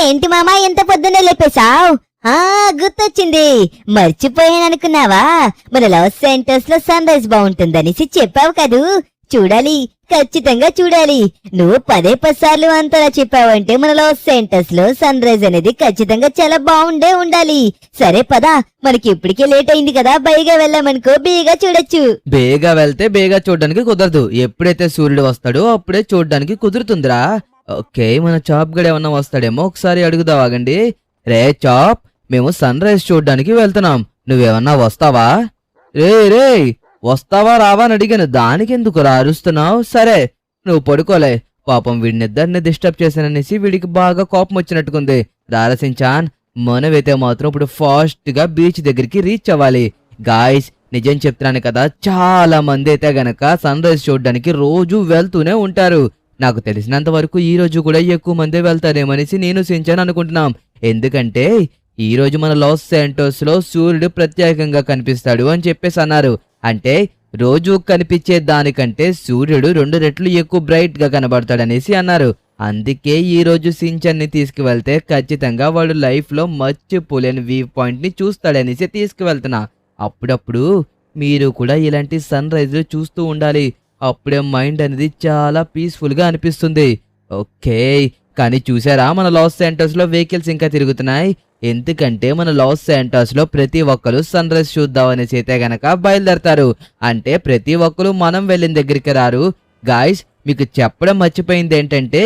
ఏంటి మామా ఎంత పొద్దున్నే లేపేశావ్? గుర్తొచ్చింది, మర్చిపోయాననుకున్నావా? మన లాస్ సెంటర్స్ లో సన్ రైజ్ బాగుంటుందనేసి చెప్పావు కదూ. చూడాలి, ఖచ్చితంగా చూడాలి. నువ్వు 10 సార్లు అంతలా చెప్పావంటే మన లాస్ సెంటర్స్ లో సన్ రైజ్ అనేది ఖచ్చితంగా చాలా బాగుండే ఉండాలి. సరే పదా, మనకి ఇప్పటికే లేట్ అయింది కదా, బేగా వెళ్ళామనుకో బేగా చూడొచ్చు. బేగా వెళ్తే బేగా చూడడానికి కుదరదు. ఎప్పుడైతే సూర్యుడు వస్తాడో అప్పుడే చూడడానికి కుదురుతుందిరా. ఓకే, మన చాప్ గడ ఏమన్నా వస్తాడేమో ఒకసారి అడుగుదాం, ఆగండి. రే చాప్, మేము సన్ రైజ్ చూడడానికి వెళ్తున్నాం, నువ్వేమన్నా వస్తావా? రే వస్తావా రావా అని అడిగాను, దానికెందుకు రా అరుస్తున్నావు? సరే నువ్వు పడుకోలే. పాపం వీడినిద్దరిని డిస్టర్బ్ చేశాననేసి వీడికి బాగా కోపం వచ్చినట్టుకుంది. రారసించాన్, మనమైతే మాత్రం ఇప్పుడు ఫాస్ట్ గా బీచ్ దగ్గరికి రీచ్ అవ్వాలి. గాయ్స్, నిజం చెప్తున్నాను కదా, చాలా మంది అయితే గనక సన్ రైజ్ చూడడానికి రోజు వెళ్తూనే ఉంటారు. నాకు తెలిసినంత వరకు ఈ రోజు కూడా ఎక్కువ మంది వెళ్తారేమనేసి నేను సించాను అనుకుంటున్నాం. ఎందుకంటే ఈ రోజు మన లాస్ శాంటోస్ లో సూర్యుడు ప్రత్యేకంగా కనిపిస్తాడు అని చెప్పేసి అన్నారు. అంటే రోజు కనిపించే దానికంటే సూర్యుడు 2 రెట్లు ఎక్కువ బ్రైట్ గా కనబడతాడనేసి అన్నారు. అందుకే ఈ రోజు సించన్ని తీసుకువెళ్తే ఖచ్చితంగా వాడు లైఫ్ లో మర్చిపోలేని వ్యూ పాయింట్ ని చూస్తాడనేసి తీసుకువెళ్తున్నా. అప్పుడప్పుడు మీరు కూడా ఇలాంటి సన్ రైజ్ చూస్తూ ఉండాలి. అప్పుడే మైండ్ అనేది చాలా పీస్ఫుల్ గా అనిపిస్తుంది. ఓకే, కానీ చూసారా, మన లాస్ శాంటోస్ లో వెహికల్స్ ఇంకా తిరుగుతున్నాయి. ఎందుకంటే మన లాస్ శాంటోస్ లో ప్రతి ఒక్కరు సన్ రైజ్ చూద్దాం అనేసి అయితే గనక బయలుదేరతారు. అంటే ప్రతి ఒక్కరు మనం వెళ్ళిన దగ్గరికి రారు. గాయ్స్, మీకు చెప్పడం మర్చిపోయింది ఏంటంటే,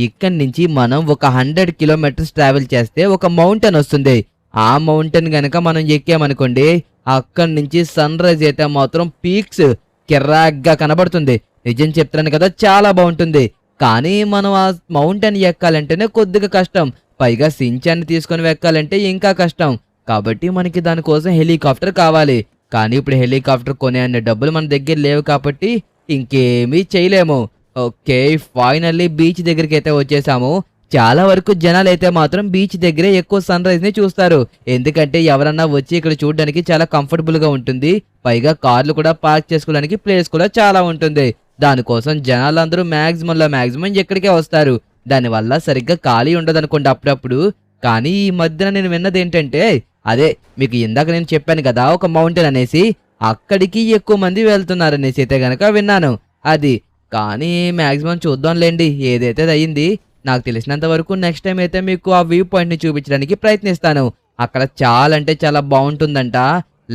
ఇక్కడి నుంచి మనం ఒక 100 కిలోమీటర్స్ ట్రావెల్ చేస్తే ఒక మౌంటైన్ వస్తుంది. ఆ మౌంటైన్ గనక మనం ఎక్కామనుకోండి, అక్కడి నుంచి సన్ రైజ్ అయితే మాత్రం పీక్స్ కిర్రాగ్గా కనబడుతుంది. నిజం చెప్తున్నాను కదా, చాలా బాగుంటుంది. కానీ మనం ఆ మౌంటైన్ ఎక్కాలంటేనే కొద్దిగా కష్టం, పైగా సించాన్ని తీసుకొని ఎక్కాలంటే ఇంకా కష్టం. కాబట్టి మనకి దానికోసం హెలికాప్టర్ కావాలి. కానీ ఇప్పుడు హెలికాప్టర్ కొనే అనే డబ్బులు మన దగ్గర లేవు కాబట్టి ఇంకేమీ చేయలేము. ఓకే, ఫైనల్లీ బీచ్ దగ్గరికి అయితే వచ్చేసాము. చాలా వరకు జనాలు అయితే మాత్రం బీచ్ దగ్గరే ఎక్కువ సన్ రైజ్ ని చూస్తారు. ఎందుకంటే ఎవరన్నా వచ్చి ఇక్కడ చూడడానికి చాలా కంఫర్టబుల్ గా ఉంటుంది. పైగా కార్లు కూడా పార్క్ చేసుకోవడానికి ప్లేస్ కూడా చాలా ఉంటుంది. దానికోసం జనాలందరూ మాక్సిమం ఎక్కడికే వస్తారు. దానివల్ల సరిగ్గా ఖాళీ ఉండదు అనుకోండి అప్పుడప్పుడు. కానీ ఈ మధ్యన నేను విన్నది ఏంటంటే, అదే మీకు ఇందాక నేను చెప్పాను కదా, ఒక మౌంటైన్ అనేసి, అక్కడికి ఎక్కువ మంది వెళ్తున్నారనేసి అయితే గనక విన్నాను. అది కానీ మాక్సిమం చూద్దాంలేండి, ఏదైతే అయ్యింది. నాకు తెలిసినంత వరకు నెక్స్ట్ టైం అయితే మీకు ఆ వ్యూ పాయింట్ ని చూపించడానికి ప్రయత్నిస్తాను. అక్కడ చాలా అంటే చాలా బాగుంటుందంట.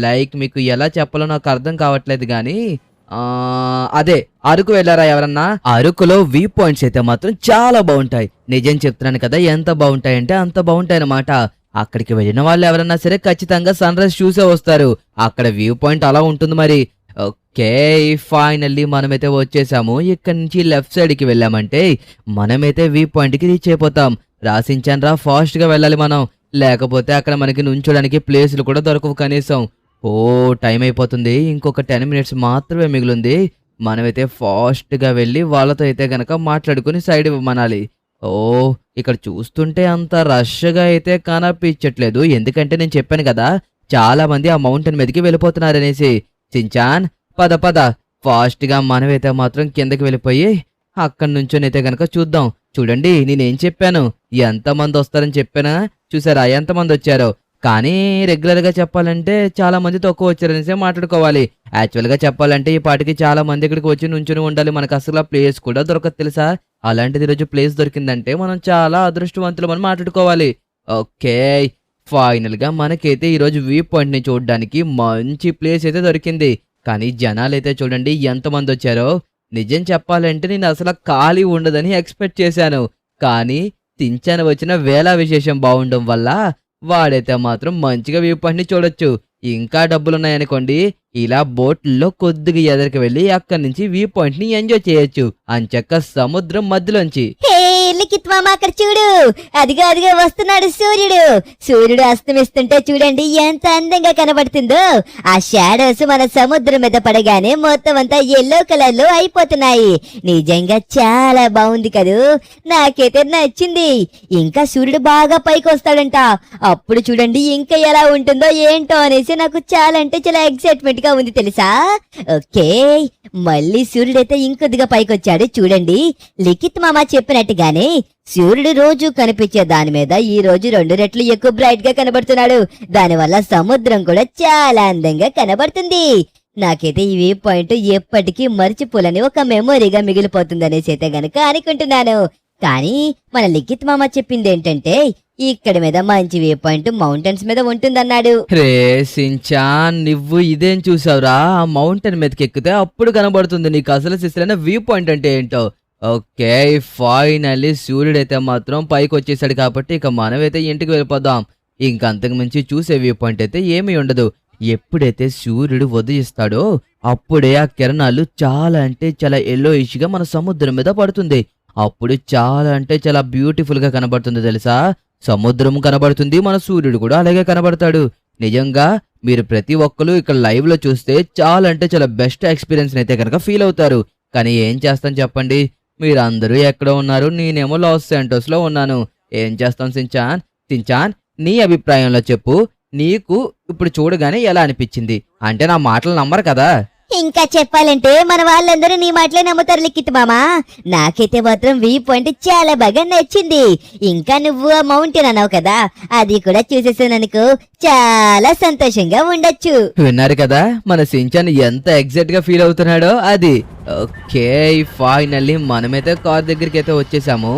లైక్ మీకు ఎలా చెప్పాలో నాకు అర్థం కావట్లేదు కానీ అదే అరకు వెళ్ళారా ఎవరన్నా? అరకులో వ్యూ పాయింట్స్ అయితే మాత్రం చాలా బాగుంటాయి. నిజం చెప్తున్నాను కదా, ఎంత బాగుంటాయంటే అంత బాగుంటాయి అన్నమాట. అక్కడికి వెళ్ళిన వాళ్ళు ఎవరన్నా సరే ఖచ్చితంగా సన్ రైజ్ చూసే వస్తారు. అక్కడ వ్యూ పాయింట్ అలా ఉంటుంది మరి. ఓకే, ఫైనల్లీ మనమైతే వచ్చేసాము. ఇక్కడి నుంచి లెఫ్ట్ సైడ్ కి వెళ్ళామంటే మనమైతే వ్యూ పాయింట్ కి రీచ్ అయిపోతాం. రాసించాను రా, ఫాస్ట్ గా వెళ్ళాలి మనం, లేకపోతే అక్కడ మనకి నుంచోడానికి ప్లేసులు కూడా దొరకవు కనీసం. టైం అయిపోతుంది, ఇంకొక 10 మినిట్స్ మాత్రమే మిగిలింది. మనమైతే ఫాస్ట్ గా వెళ్ళి వాళ్ళతో అయితే గనక మాట్లాడుకుని సైడ్ ఇవ్వమనాలి. ఇక్కడ చూస్తుంటే అంత రష్ గా అయితే కనిపించట్లేదు. ఎందుకంటే నేను చెప్పాను కదా, చాలా మంది ఆ మౌంటైన్ మీదకి వెళ్ళిపోతున్నారనేసి. సించాన్, పద ఫాస్ట్ గా మనమైతే మాత్రం కిందకి వెళ్ళిపోయి అక్కడి నుంచోనైతే గనక చూద్దాం. చూడండి, నేనేం చెప్పాను, ఎంతమంది వస్తారని చెప్పానా? చూసారా ఎంతమంది వచ్చారో? కానీ రెగ్యులర్ గా చెప్పాలంటే చాలా మంది తక్కువ వచ్చారనేసి మాట్లాడుకోవాలి. యాక్చువల్ గా చెప్పాలంటే ఈ పాటికి చాలా మంది ఇక్కడికి వచ్చి నుంచుని ఉండాలి. మనకు అసలు ప్లేస్ కూడా దొరకదు తెలుసా. అలాంటిది ఈరోజు ప్లేస్ దొరికిందంటే మనం చాలా అదృష్టవంతులు మనం మాట్లాడుకోవాలి. ఓకే, ఫైనల్ గా మనకైతే ఈరోజు వ్యూ పాయింట్ ని చూడడానికి మంచి ప్లేస్ అయితే దొరికింది. కానీ జనాలైతే చూడండి ఎంతమంది వచ్చారో. నిజం చెప్పాలంటే నేను అసలు ఖాళీ ఉండదని ఎక్స్పెక్ట్ చేశాను. కానీ సించాన్ వచ్చిన వేళ విశేషం బాగుండడం వల్ల వాడైతే మాత్రం మంచిగా వ్యూ పాయింట్ ని చూడొచ్చు. ఇంకా డబ్బులున్నాయనుకోండి, ఇలా బోట్లో కొద్దిగా ఎదరికి వెళ్ళి అక్కడి నుంచి వ్యూ పాయింట్ ని ఎంజాయ్ చేయొచ్చు. అంచక్క సముద్రం మధ్యలోంచి. లిఖిత్ మామ, అక్కడ చూడు, అదిగో వస్తున్నాడు సూర్యుడు. సూర్యుడు అస్తమిస్తుంటే చూడండి ఎంత అందంగా కనబడుతుందో. ఆ షాడోస్ మన సముద్రం మీద పడగానే మొత్తం అంతా ఎల్లో కలర్ లో అయిపోతున్నాయి. నిజంగా చాలా బాగుంది కదూ, నాకైతే నచ్చింది. ఇంకా సూర్యుడు బాగా పైకి వస్తాడంట. అప్పుడు చూడండి ఇంకా ఎలా ఉంటుందో ఏంటో అనేసి నాకు చాలా అంటే చాలా ఎక్సైట్మెంట్ గా ఉంది తెలుసా. ఓకే, మళ్ళీ సూర్యుడైతే ఇంకొద్దిగా పైకి వచ్చాడు. చూడండి, లిఖిత్ మామ చెప్పినట్టుగానే కానీ సూర్యుడు రోజు కనిపించే దాని మీద ఈ రోజు 2 రెట్లు ఎక్కువ బ్రైట్ గా కనబడుతున్నాడు. దానివల్ల సముద్రం కూడా చాలా అందంగా కనబడుతుంది. నాకైతే ఈ వ్యూ పాయింట్ ఎప్పటికీ మర్చిపోలేని ఒక మెమొరీగా మిగిలిపోతుందనేసి అయితే గనక అనుకుంటున్నాను. కానీ మన లిఖిత్ మామ చెప్పింది ఏంటంటే ఇక్కడ మీద మంచి వ్యూ పాయింట్ మౌంటైన్స్ మీద ఉంటుందన్నాడు. రే సించాన్, నువ్వు ఇదేం చూసావురా? ఆ మౌంటైన్ మీదకి ఎక్కితే అప్పుడు కనబడుతుంది నీకు అసలు సిసలైన వ్యూ పాయింట్ అంటే ఏంటో. ఓకే, ఫైనల్లీ సూర్యుడైతే మాత్రం పైకి వచ్చేసాడు కాబట్టి ఇక మనమైతే ఇంటికి వెళ్ళిపోదాం. ఇంకంతకు మించి చూసే వ్యూ పాయింట్ అయితే ఏమీ ఉండదు. ఎప్పుడైతే సూర్యుడు ఉదయిస్తాడో అప్పుడే ఆ కిరణాలు చాలా అంటే చాలా ఎల్లోయిష్ గా మన సముద్రం మీద పడుతుంది. అప్పుడు చాలా అంటే చాలా బ్యూటిఫుల్ గా కనబడుతుంది తెలుసా. సముద్రం కనబడుతుంది, మన సూర్యుడు కూడా అలాగే కనబడతాడు. నిజంగా మీరు ప్రతి ఒక్కరు ఇక్కడ లైవ్ లో చూస్తే చాలా అంటే చాలా బెస్ట్ ఎక్స్పీరియన్స్ అయితే కనుక ఫీల్ అవుతారు. కానీ ఏం చేస్తాం చెప్పండి, మీరందరూ ఎక్కడ ఉన్నారు, నేనేమో లాస్ సెంటోస్ లో ఉన్నాను. ఏం చేస్తాం సించాన్? సించాన్, నీ అభిప్రాయంలో చెప్పు, నీకు ఇప్పుడు చూడగానే ఎలా అనిపించింది? అంటే నా మాటలు నమ్మరు కదా. ఇంకా చెప్పాలంటే మన వాళ్ళందరూ నీ మాటలే నమ్ముతారు లిఖిత్ మామా. నాకైతే మాత్రం వ్యూ పాయింట్ చాలా బాగా నచ్చింది. ఇంకా నువ్వు ఆ మౌంటైన్ అన్నావు కదా, అది కూడా చూసేసాననుకో చాలా సంతోషంగా ఉండొచ్చు. విన్నారు కదా మన సించాన్ ఎంత ఎగ్జైట్ గా ఫీల్ అవుతున్నాడో అది. ఓకే, ఫైనల్లీ మనమైతే కార్ దగ్గరికి అయితే వచ్చేసాము.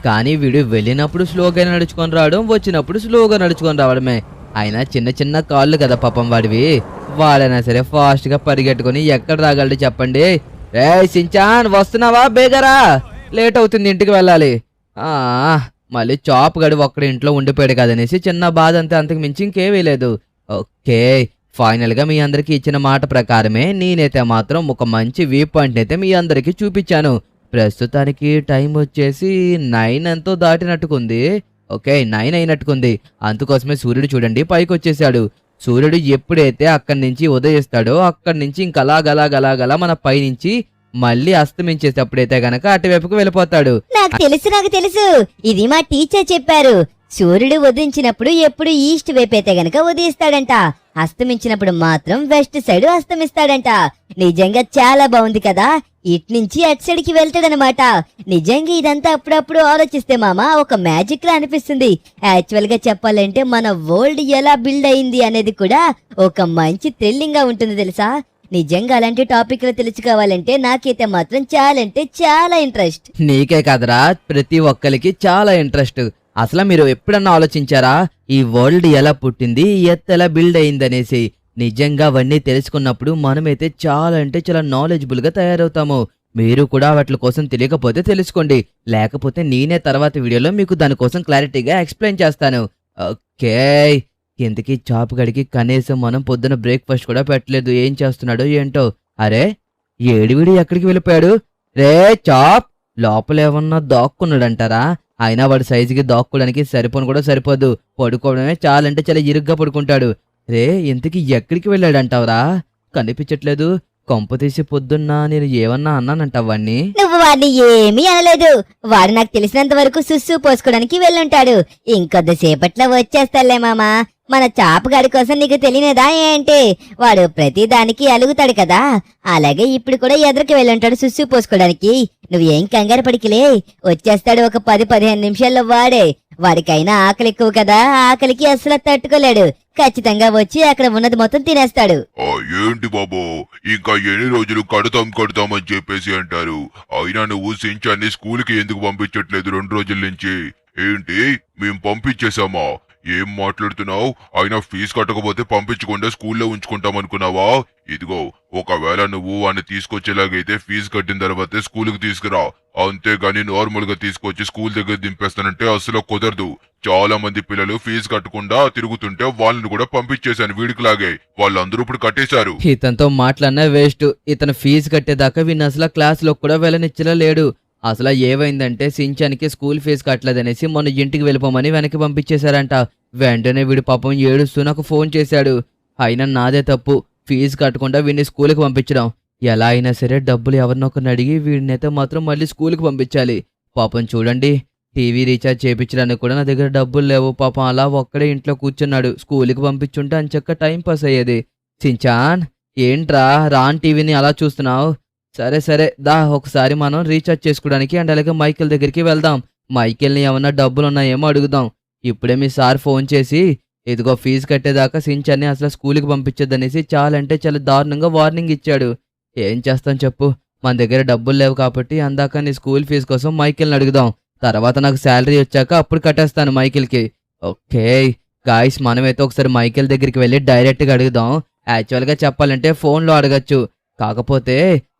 కానీ వీడు వెళ్ళినప్పుడు స్లోగా నడుచుకొని రావడం, వచ్చినప్పుడు స్లోగా నడుచుకొని రావడమే. అయినా చిన్న చిన్న కాళ్ళు కదా పాపం వాడివి. వాడైనా సరే ఫాస్ట్ గా పరిగెట్టుకుని ఎక్కడ రాగలడు చెప్పండి. రే సించాన్, వస్తున్నావా? బేగరా, లేట్ అవుతుంది, ఇంటికి వెళ్ళాలి. మళ్ళీ చాప్ గడి ఒక్కడ ఇంట్లో ఉండిపోయాడు కదనేసి చిన్న బాధ అంతే, అంతకు మించి ఇంకేమీ లేదు. ఓకే, ఫైనల్ గా మీ అందరికి ఇచ్చిన మాట ప్రకారమే నేనైతే మాత్రం ఒక మంచి వ్యూ పాయింట్ అయితే మీ అందరికి చూపించాను. ప్రస్తుతానికి టైం వచ్చేసి 9 ఎంతో దాటినట్టుకుంది. ఓకే, 9 అయినట్టుకుంది. అందుకోసమే సూర్యుడు చూడండి పైకి వచ్చేసాడు. సూర్యుడు ఎప్పుడైతే అక్కడి నుంచి ఉదయిస్తాడో అక్కడి నుంచి ఇంకలాగలాగలాగలా మన పైనుంచి మళ్ళీ అస్తమించేటప్పుడైతే గనక అటువైపుకు వెళ్ళిపోతాడు. నాకు తెలుసు, ఇది మా టీచర్ చెప్పారు. సూర్యుడు ఉదయించినప్పుడు ఎప్పుడు ఈస్ట్ వైపు అయితే గనక ఉదయిస్తాడంట, అస్తమించినప్పుడు మాత్రం వెస్ట్ సైడ్ అస్తమిస్తాడంట. నిజంగా చాలా బాగుంది కదా. ఇట్నుంచి అటు సైడ్ కి వెళ్తాడనమాట. నిజంగా ఇదంతా అప్పుడప్పుడు ఆలోచిస్తే మామ ఒక మ్యాజిక్ లా అనిపిస్తుంది. యాక్చువల్ గా చెప్పాలంటే మన వరల్డ్ ఎలా బిల్డ్ అయింది అనేది కూడా ఒక మంచి థ్రిల్లింగ్ గా ఉంటుంది తెలుసా. నిజంగా అలాంటి టాపిక్లు తెలుసుకోవాలంటే నాకైతే మాత్రం చాలా అంటే చాలా ఇంట్రెస్ట్. నీకే కాదరా, ప్రతి ఒక్కరికి చాలా ఇంట్రెస్ట్. అసలు మీరు ఎప్పుడన్నా ఆలోచించారా ఈ వరల్డ్ ఎలా పుట్టింది, ఎర్త్ ఎలా బిల్డ్ అయిందనేసి? నిజంగా అవన్నీ తెలుసుకున్నప్పుడు మనమైతే చాలా అంటే చాలా నాలెడ్జబుల్ గా తయారవుతాము. మీరు కూడా వాటి కోసం తెలియకపోతే తెలుసుకోండి, లేకపోతే నేనే తర్వాత వీడియోలో మీకు దానికోసం క్లారిటీగా ఎక్స్ప్లెయిన్ చేస్తాను. ఓకే, ఇంతకీ చాప్ గడికి కనీసం మనం పొద్దున బ్రేక్ఫాస్ట్ కూడా పెట్టలేదు. ఏం చేస్తున్నాడో ఏంటో. అరే, ఏడివిడి ఎక్కడికి వెళ్ళిపోయాడు? రే చాప్, లోపల ఏమన్నా దాక్కున్నాడంటారా? అయినా వాడి సైజుకి దాక్కోవడానికి సరిపోను కూడా సరిపోదు. పడుకోవడమే చాలంటే చాలా ఇరుగ్గా పడుకుంటాడు. రే, ఇంతకీ ఎక్కడికి వెళ్ళాడంటావురా? కనిపించట్లేదు. కొంప తీసి పొద్దున్నా నేను ఏమన్నా అన్నానంటావాణ్ణి? నువ్వు వాడిని ఏమీ అనలేదు. వాడు నాకు తెలిసినంత వరకు సుస్సు పోసుకోవడానికి వెళ్ళుంటాడు. ఇంకొద్దిసేపట్లో వచ్చేస్తాలే మామా. మన చాపగాడి కోసం నీకు తెలియనేదా ఏంటి? వాడు ప్రతి దానికి అలుగుతాడు కదా, అలాగే ఇప్పుడు కూడా ఎదురుకి వెళ్ళుంటాడు సుస్సు పోసుకోవడానికి. నువ్వేం కంగారు పడికిలే, వచ్చేస్తాడు ఒక 10-15 నిమిషాల్లో. వాడికైనా ఆకలి ఎక్కువ కదా, ఆకలికి అస్సలు తట్టుకోలేడు. ఖచ్చితంగా వచ్చి అక్కడ ఉన్నది మొత్తం తినేస్తాడు. ఏంటి బాబు, ఇంకా ఎన్ని రోజులు కడతాం అని చెప్పేసి అంటారు. అయినా నువ్వు సించాన్ని స్కూల్కి ఎందుకు పంపించట్లేదు 2 రోజుల నుంచి? ఏంటి, మేం పంపించేశామా? ఏం మాట్లాడుతున్నావు? అయినా ఫీజు కట్టకపోతే పంపించకుండా స్కూల్లో ఉంచుకుంటాం అనుకున్నావా? ఇదిగో, ఒకవేళ నువ్వు వాడిని తీసుకొచ్చేలాగైతే ఫీజు కట్టిన తర్వాతే స్కూల్కి తీసుకురా. అంతేగాని నార్మల్ గా తీసుకొచ్చి స్కూల్ దగ్గర దింపేస్తానంటే అసలు కుదరదు. చాలా మంది పిల్లలు ఫీజు కట్టకుండా తిరుగుతుంటే వాళ్ళని కూడా పంపించేశాను వీడికిలాగే. వాళ్ళందరూ ఇప్పుడు కట్టేశారు. ఇతనితో మాట్లాడినా వేస్ట్. ఇతను ఫీజు కట్టేదాకా వీడిని అసలు క్లాస్ లో కూడా వెళ్ళనిచ్చలా లేడు. అసలు ఏమైందంటే సించానికి స్కూల్ ఫీజు కట్టలేదనేసి మొన్న ఇంటికి వెళ్ళిపోమని వెనక్కి పంపించేశారంట. వెంటనే వీడు పాపం ఏడుస్తూ నాకు ఫోన్ చేశాడు. అయినా నాదే తప్పు, ఫీజు కట్టకుండా వీడిని స్కూల్కి పంపించడం. ఎలా అయినా సరే డబ్బులు ఎవరినొకరిని అడిగి వీడినైతే మాత్రం మళ్ళీ స్కూల్కి పంపించాలి. పాపం చూడండి, టీవీ రీఛార్జ్ చేయించడానికి కూడా నా దగ్గర డబ్బులు లేవు. పాపం అలా ఒక్కడే ఇంట్లో కూర్చున్నాడు. స్కూల్కి పంపించుంటే అంచక్క టైం పాస్ అయ్యేది. సించాన్, ఏంట్రా రాన్ టీవీని అలా చూస్తున్నావు? సరే దా, ఒకసారి మనం రీఛార్జ్ చేసుకోవడానికి అండ్ అలాగే మైకిల్ దగ్గరికి వెళ్దాం. మైకేల్ని ఏమన్నా డబ్బులున్నాయేమో అడుగుదాం. ఇప్పుడే మీ సార్ ఫోన్ చేసి ఇదిగో ఫీజు కట్టేదాకా సించాన్ని అసలు స్కూల్కి పంపించొద్దనేసి చాలా చాలా దారుణంగా వార్నింగ్ ఇచ్చాడు. ఏం చేస్తాం చెప్పు, మన దగ్గర డబ్బులు లేవు కాబట్టి అందాక నీ స్కూల్ ఫీజు కోసం మైకేల్ని అడుగుదాం. తర్వాత నాకు శాలరీ వచ్చాక అప్పుడు కట్టేస్తాను మైకేల్కి. ఓకే గాయస్, మనమైతే ఒకసారి మైకేల్ దగ్గరికి వెళ్ళి డైరెక్ట్గా అడుగుదాం. యాక్చువల్గా చెప్పాలంటే ఫోన్లో అడగచ్చు, కాకపోతే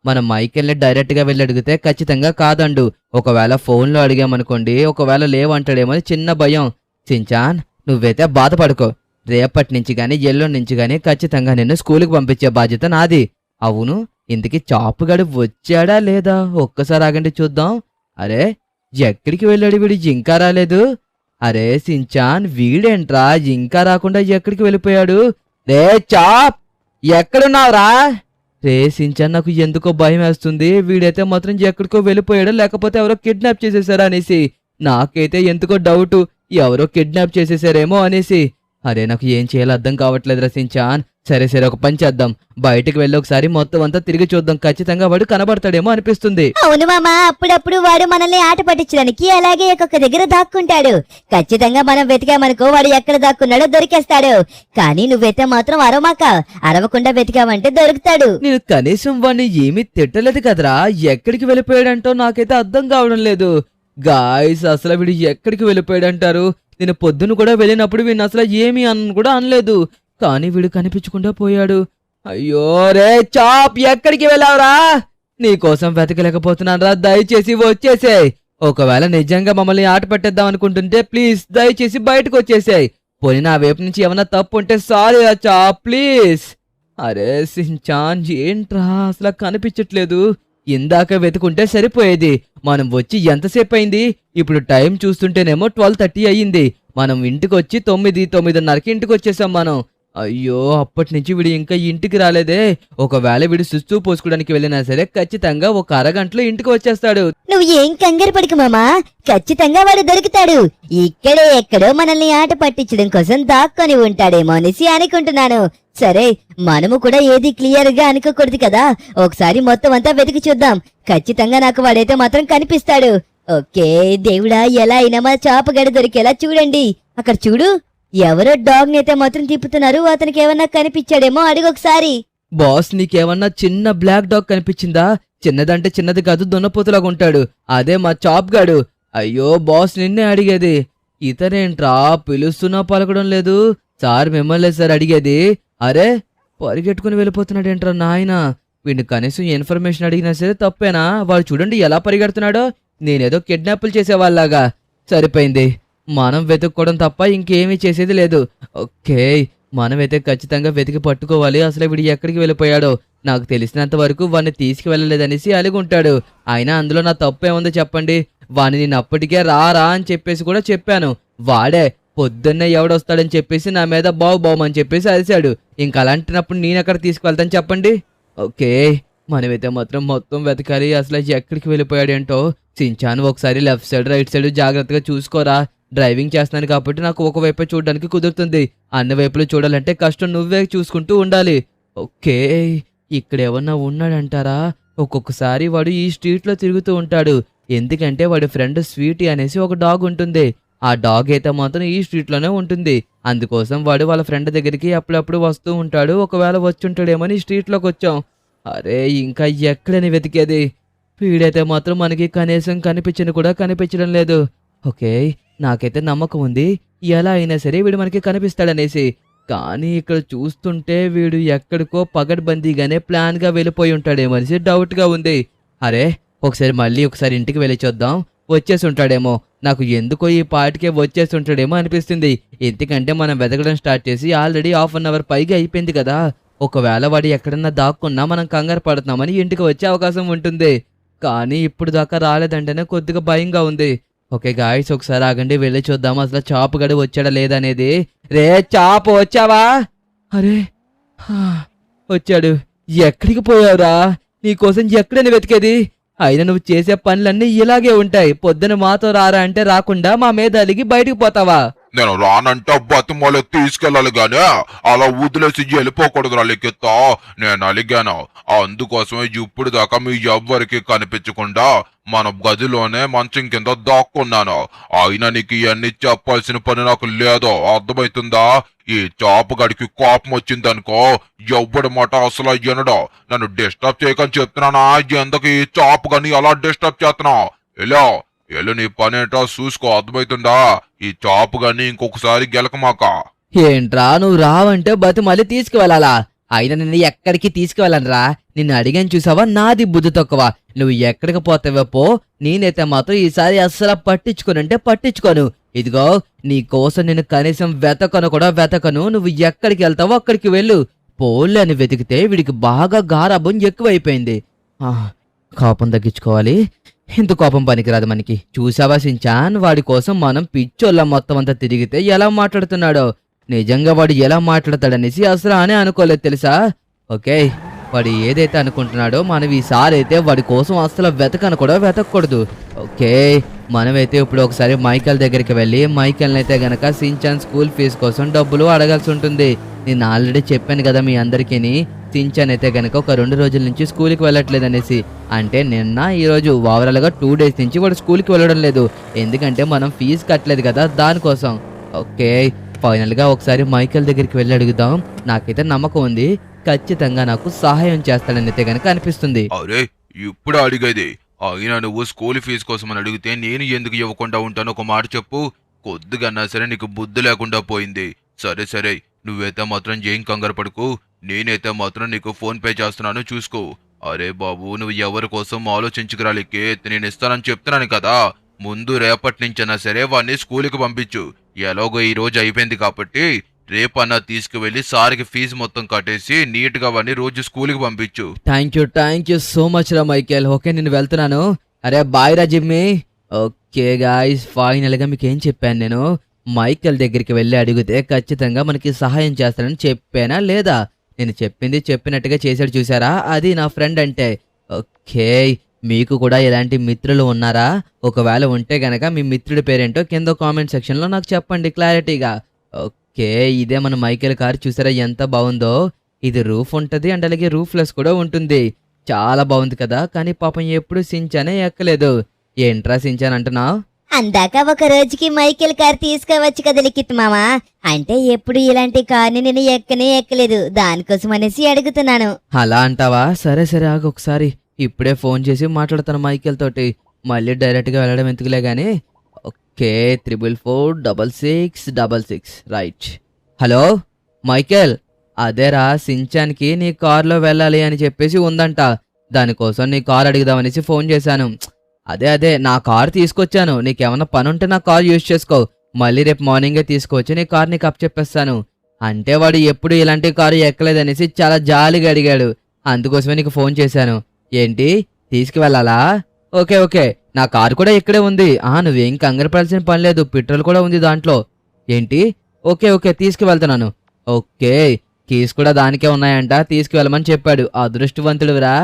మనం మైకేల్ని డైరెక్ట్గా వెళ్ళి అడిగితే ఖచ్చితంగా కాదండు. ఒకవేళ ఫోన్లో అడిగామనుకోండి, ఒకవేళ లేవంటాడేమో అని చిన్న భయం. సించాన్, నువ్వైతే బాధపడుకో. రేపటి నుంచి గానీ ఎల్లుండి నుంచి గానీ ఖచ్చితంగా నిన్ను స్కూల్కి పంపించే బాధ్యత నాది. అవును, ఇంతకీ చాపుగాడు వచ్చాడా లేదా? ఒక్కసారి ఆగండి చూద్దాం. అరే, ఎక్కడికి వెళ్ళాడు వీడు? ఇంకా రాలేదు. అరే సించాన్, వీడేంట్రా ఇంకా రాకుండా ఎక్కడికి వెళ్ళిపోయాడు? రే చాప్, ఎక్కడున్నావురా? రే సించాన్, నాకు ఎందుకో భయం వేస్తుంది. వీడైతే మాత్రం ఎక్కడికో వెళ్ళిపోయాడు, లేకపోతే ఎవరో కిడ్నాప్ చేసేసారా అనేసి. నాకైతే ఎందుకో డౌట్, ఎవరో కిడ్నాప్ చేసేసారేమో అనేసి. అరే, నాకు ఏం చేయాలో అర్థం కావట్లేదురా సించాన్. సరే ఒక పని చేద్దాం, బయటికి వెళ్ళి ఒకసారి మొత్తం అంతా తిరిగి చూద్దాం. ఖచ్చితంగా వాడు కనబడతాడేమో అనిపిస్తుంది. అవును మామా, అప్పుడప్పుడు వాడు మనల్ని ఆట పట్టించడానికి అలాగే ఒక్కొక్క దగ్గర దాక్కుంటాడు. ఖచ్చితంగా మనం వెతికామనుకో వాడు ఎక్కడ దాక్కున్నాడో దొరికేస్తాడు. కానీ నువ్వైతే మాత్రం అరవకుండా వెతికామంటే దొరుకుతాడు. నేను కనీసం వాడిని ఏమీ తిట్టలేదు కదరా, ఎక్కడికి వెళ్ళిపోయాడంటో నాకైతే అర్థం కావడం లేదు. గాయస్, అసలు వీడు ఎక్కడికి వెళ్ళిపోయాడంటారు? నేను పొద్దున కూడా వెళ్ళినప్పుడు వీడిని అసలు ఏమీ కూడా అనలేదు, కానీ వీడు కనిపించకుండా పోయాడు. అయ్యో రే చాప్, ఎక్కడికి వెళ్ళావురా? నీకోసం వెతకలేకపోతున్నాను రా, దయచేసి వచ్చేసేయ్. ఒకవేళ నిజంగా మమ్మల్ని ఆట పెట్టేద్దాం అనుకుంటుంటే ప్లీజ్ దయచేసి బయటకు వచ్చేసేయ్. పోనీ నా వైపు నుంచి ఏమన్నా తప్పు ఉంటే సారీ రా చాప్, ప్లీజ్. అరే సించాన్, ఏంట్రా అసలు కనిపించట్లేదు? ఇందాక వెతుకుంటే సరిపోయేది. మనం వచ్చి ఎంతసేపు అయింది? ఇప్పుడు టైం చూస్తుంటేనేమో 12:30 అయ్యింది. మనం ఇంటికి వచ్చి 9:30కి ఇంటికి వచ్చేసాం మనం. అయ్యో, అప్పటి నుంచి వీడు ఇంకా ఇంటికి రాలేదే. ఒకవేళ వీడు సుస్తూ పోసుకోవడానికి వెళ్ళినా సరే ఖచ్చితంగా ఒక అరగంటలో ఇంటికి వచ్చేస్తాడు. నువ్వు ఏం కంగారు పడకు మామా, ఖచ్చితంగా వాడు దొరుకుతాడు. ఇక్కడే ఎక్కడో మనల్ని ఆట పట్టించడం కోసం దాక్కొని ఉంటాడేమో అనేసి అనుకుంటున్నాను. సరే, మనము కూడా ఏది క్లియర్ గా అనుకోకూడదు కదా. ఒకసారి మొత్తం అంతా వెతికి చూద్దాం. ఖచ్చితంగా నాకు వాడైతే మాత్రం కనిపిస్తాడు. ఓకే దేవుడా, ఎలా అయినా మా చాపగడ దొరికేలా చూడండి. అక్కడ చూడు, ఎవరో డాగ్ నైతే మాత్రం తిప్పుతున్నారు. అతనికి ఏమన్నా కనిపించాడేమో అడుగు ఒకసారి. బాస్, నీకేమన్నా చిన్న బ్లాక్ డాగ్ కనిపించిందా? చిన్నదంటే చిన్నది కాదు, దున్నపోతులాగా ఉంటాడు. అదే మా చాప్ గాడు. అయ్యో బాస్, నిన్నే అడిగేది. ఇతనేంట్రా పిలుస్తున్నా పలకడం లేదు? సార్ మిమ్మల్ని సార్ అడిగేది. అరే, పరిగెట్టుకుని వెళ్ళిపోతున్నాడేంట్రా నాయన. వీడిని కనీసం ఇన్ఫర్మేషన్ అడిగినా సరే తప్పేనా? వాడు చూడండి ఎలా పరిగెడుతున్నాడో, నేనేదో కిడ్నాపులు చేసేవాళ్ళలాగా. సరిపోయింది, మనం వెతుక్కోవడం తప్ప ఇంకేమీ చేసేది లేదు. ఓకే, మనమైతే ఖచ్చితంగా వెతికి పట్టుకోవాలి. అసలు వీడు ఎక్కడికి వెళ్ళిపోయాడో. నాకు తెలిసినంత వరకు వాడిని తీసుకువెళ్ళలేదనేసి అలిగుంటాడు. అయినా అందులో నా తప్పు ఏముందో చెప్పండి? వాడిని నేను అప్పటికే రా అని చెప్పేసి కూడా చెప్పాను. వాడే పొద్దున్నే ఎవడొస్తాడని చెప్పేసి నా మీద బావు అని చెప్పేసి అరిశాడు. ఇంక అలాంటినప్పుడు నేను ఎక్కడ తీసుకువెళ్తాను చెప్పండి? ఓకే, మనమైతే మాత్రం మొత్తం వెతకాలి. అసలు ఎక్కడికి వెళ్ళిపోయాడేంటో. సించాన్, ఒకసారి లెఫ్ట్ సైడ్ రైట్ సైడ్ జాగ్రత్తగా చూసుకోరా. డ్రైవింగ్ చేస్తున్నాను కాబట్టి నాకు ఒకవైపే చూడడానికి కుదురుతుంది. అన్ని వైపులు చూడాలంటే కష్టం, నువ్వే చూసుకుంటూ ఉండాలి. ఓకే, ఇక్కడ ఏమన్నా ఉన్నాడంటారా? ఒక్కొక్కసారి వాడు ఈ స్ట్రీట్లో తిరుగుతూ ఉంటాడు. ఎందుకంటే వాడి ఫ్రెండ్ స్వీటీ అనేసి ఒక డాగ్ ఉంటుంది. ఆ డాగ్ అయితే మాత్రం ఈ స్ట్రీట్లోనే ఉంటుంది. అందుకోసం వాడు వాళ్ళ ఫ్రెండ్ దగ్గరికి అప్పుడప్పుడు వస్తూ ఉంటాడు. ఒకవేళ వచ్చుంటాడేమని స్ట్రీట్లోకి వచ్చాం. అరే, ఇంకా ఎక్కడని వెతికేది? వీడైతే మాత్రం మనకి కనీసం కనిపించడం లేదు. ఓకే, నాకైతే నమ్మకం ఉంది ఎలా అయినా సరే వీడు మనకి కనిపిస్తాడనేసి. కానీ ఇక్కడ చూస్తుంటే వీడు ఎక్కడికో పగడ్బందీగానే ప్లాన్ గా వెళ్ళిపోయి ఉంటాడేమో అనేసి డౌట్ గా ఉంది. అరే, ఒకసారి ఇంటికి వెళ్ళి చూద్దాం. వచ్చేసి ఉంటాడేమో. నాకు ఎందుకో ఈ పాటికే వచ్చేసి ఉంటాడేమో అనిపిస్తుంది. ఎందుకంటే మనం వెతకడం స్టార్ట్ చేసి ఆల్రెడీ 1/2 అవర్ పైగా అయిపోయింది కదా. ఒకవేళ వాడు ఎక్కడన్నా దాక్కున్నా మనం కంగారు పడుతున్నామని ఇంటికి వచ్చే అవకాశం ఉంటుంది. కానీ ఇప్పుడు దాకా రాలేదంటేనే కొద్దిగా భయంగా ఉంది. ఓకే గాయ్స్, ఒకసారి ఆగండి, వెళ్ళి చూద్దాం అసలు చాపు గడి వచ్చాడా లేదనేది. రే చాపు, వచ్చావా? అరే, వచ్చాడు. ఎక్కడికి పోయావురా? నీకోసం ఎక్కడని వెతికేది? అయినా నువ్వు చేసే పనులన్నీ ఇలాగే ఉంటాయి. పొద్దున మాతో రారా అంటే రాకుండా మా మీద అలిగి బయటికి పోతావా? నేను రానంటే బతుమలు తీసుకెళ్ళాలి గాని అలా వదిలేసి వెళ్ళిపోకూడదు అలికెత్తా. నేను అలిగాను, అందుకోసమే ఇప్పుడు దాకా మీ ఎవ్వరికి కనిపించకుండా మన గదిలోనే మంచం కింద దాక్కున్నాను. అయినా నీకు ఇవన్నీ చెప్పాల్సిన పని నాకు లేదు, అర్థమవుతుందా? ఈ చాపు గడికి కోపం వచ్చిందనుకో, ఎవ్వడి మాట అసలు వినడు. నన్ను డిస్టర్బ్ చేయకని చెప్తున్నానా? ఎందుకు ఈ చాపు గని అలా డిస్టర్బ్ చేస్తున్నావు? ఎల్లు నీ పనేంటో చూసుకో, అర్థమవుతుందా? ఈ చాపు గని ఇంకొకసారి గెలకమాక. ఏంట్రా నువ్వు రావంటే బతి మళ్ళీ తీసుకువెళ్ళాలా? అయినా నిన్ను ఎక్కడికి తీసుకువెళ్ళనురా. నిన్ను అడిగాను చూసావా, నాది బుద్ధి తక్కువ. నువ్వు ఎక్కడికి పోతావో పో, నేనైతే మాత్రం ఈసారి అస్సలు పట్టించుకోనంటే పట్టించుకోను. ఇదిగో నీ కోసం నేను కనీసం వెతకను కూడా వెతకను. నువ్వు ఎక్కడికి వెళ్తావో అక్కడికి వెళ్ళు. పోలే అని వెతికితే వీడికి బాగా గారాబం ఎక్కువైపోయింది. కోపం తగ్గించుకోవాలి. ఇంత కోపం పనికిరాదు మనకి. చూసావా సించాన్, వాడి కోసం మనం పిచ్చోళ్ళ మొత్తం అంతా తిరిగితే ఎలా మాట్లాడుతున్నాడో. నిజంగా వాడు ఎలా మాట్లాడతాడనేసి అసలు అనే అనుకోలేదు తెలుసా. ఓకే, వాడు ఏదైతే అనుకుంటున్నాడో మనం ఈసారి అయితే వాడి కోసం అసలు వెతకను కూడా వెతకూడదు. ఓకే, మనమైతే ఇప్పుడు ఒకసారి మైకేల్ దగ్గరికి వెళ్ళి మైకేల్ని అయితే గనక సించాన్ స్కూల్ ఫీజు కోసం డబ్బులు అడగాల్సి ఉంటుంది. నేను ఆల్రెడీ చెప్పాను కదా మీ అందరికీ, సించాన్ అయితే గనక ఒక 2 రోజుల నుంచి స్కూల్కి వెళ్ళట్లేదు అనేసి. అంటే నిన్న ఈరోజు ఓవరాల్గా 2 డేస్ నుంచి వాడు స్కూల్కి వెళ్ళడం లేదు. ఎందుకంటే మనం ఫీజు కట్టలేదు కదా, దానికోసం. ఓకే, ఫైనల్గా ఒకసారి మైకేల్ దగ్గరికి వెళ్ళి అడుగుదాం. నాకైతే నమ్మకం ఉంది, ఖచ్చితంగా నాకు సహాయం చేస్తాడని అయితే గనక అనిపిస్తుంది. అరే ఇప్పుడు అడిగేది, అయినా నువ్వు స్కూల్ ఫీజు కోసం అని అడిగితే నేను ఎందుకు ఇవ్వకుండా ఉంటాను? ఒక మాట చెప్పు. కొద్దిగన్నా సరే నీకు బుద్ధి లేకుండా పోయింది. సరే సరే, నువ్వైతే మాత్రం ఏం కంగారు పడుకు. నేనైతే మాత్రం నీకు ఫోన్ పే చేస్తున్నాను, చూసుకో. అరే బాబు, నువ్వు ఎవరి కోసం ఆలోచించుకురాలికే, నేను ఇస్తానని చెప్తున్నాను కదా. ముందు రేపటి నుంచైనా సరే వాడిని స్కూల్కి పంపించు. ఎలాగో ఈ రోజు అయిపోయింది కాబట్టి రేపన్నా తీసుకువెళ్ళి సార్కి ఫీజు మొత్తం కట్టేసి నీట్గా వాడిని రోజు స్కూల్కి పంపించు. థ్యాంక్ యూ సో మచ్ రా మైకేల్. ఓకే, నేను వెళ్తున్నాను. అరే బాయ్ రా జిమ్మీ. ఓకే గాయ్స్, ఫైనల్గా మీకు ఏం చెప్పాను నేను? మైకేల్ దగ్గరికి వెళ్ళి అడిగితే ఖచ్చితంగా మనకి సహాయం చేస్తానని చెప్పానా లేదా? నేను చెప్పింది చెప్పినట్టుగా చేశాడు చూసారా, అది నా ఫ్రెండ్ అంటే. ఓకే, మీకు కూడా ఇలాంటి మిత్రులు ఉన్నారా? ఒకవేళ ఉంటే గనక మీ మిత్రుడి పేరేంటో కింద కామెంట్ సెక్షన్లో నాకు చెప్పండి క్లారిటీగా. ఓకే, ఇదే మన మైకేల్ కార్. చూసారా ఎంత బాగుందో. ఇది రూఫ్ ఉంటుంది అండ్ అలాగే రూఫ్లెస్ కూడా ఉంటుంది. చాలా బాగుంది కదా. కానీ పాపం ఎప్పుడు సించానే ఎక్కలేదు. ఏంట్రా సించాన్ అంటున్నావు? అందాక ఒక రోజుకి మైకేల్ కార్ తీసుకోవచ్చు కదా లిఖిత్ మామా. అంటే ఎప్పుడు ఇలాంటి కార్ని నేను ఎక్కలేదు, దానికోసం అనేసి అడుగుతున్నాను. అలా అంటావా? సరే సరే ఆగు, ఒకసారి ఇప్పుడే ఫోన్ చేసి మాట్లాడతాను మైకేల్ తోటి. మళ్ళీ డైరెక్ట్గా వెళ్ళడం ఎందుకులే గానీ. Okay, 444666 right. హలో మైకేల్, అదేరా సించాన్కి నీ కార్లో వెళ్ళాలి అని చెప్పేసి ఉందంట. దానికోసం నీ కార్ అడుగుదామనేసి ఫోన్ చేశాను. అదే నా కార్ తీసుకొచ్చాను. నీకేమన్నా పని ఉంటే నా కార్ యూజ్ చేసుకో. మళ్ళీ రేపు మార్నింగే తీసుకొచ్చి నీ కార్ నీకు చెప్పేస్తాను. అంటే వాడు ఎప్పుడు ఇలాంటి కారు ఎక్కలేదనేసి చాలా జాలిగా అడిగాడు. అందుకోసమే నీకు ఫోన్ చేశాను. ఏంటి, తీసుకువెళ్ళాలా? ఓకే, నా కారు కూడా ఇక్కడే ఉంది. నువ్వేం కంగారు పడాల్సిన పని లేదు, పెట్రోల్ కూడా ఉంది దాంట్లో. ఏంటి? ఓకే తీసుకువెళ్తున్నాను. ఓకే, కీస్ కూడా దానికే ఉన్నాయంట, తీసుకువెళ్ళమని చెప్పాడు. అదృష్టవంతుడురా.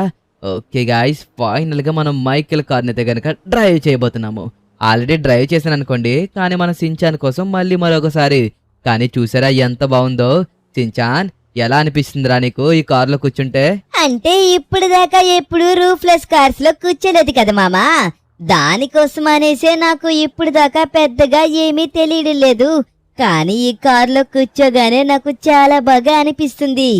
ఓకే గాయ్స్, ఫైనల్గా మనం మైకేల్ కార్ని అయితే కనుక డ్రైవ్ చేయబోతున్నాము. ఆల్రెడీ డ్రైవ్ చేశాను అనుకోండి, కానీ మన సించాన్ కోసం మళ్ళీ మరొకసారి. కానీ చూసారా ఎంత బాగుందో? సించాన్, ఎలా అనిపిస్తుందిరా నీకు ఈ కార్లో కూర్చుంటే? అంటే ఇప్పుడు దాకా ఎప్పుడు రూఫ్లెస్ కార్స్ లో కూర్చోలేదు కదా మామా, దానికోసం అనేసే నాకు ఇప్పుడు దాకా పెద్దగా ఏమీ తెలియడం లేదు. కానీ ఈ కార్లో కూర్చోగానే నాకు చాలా బాగా అనిపిస్తుంది.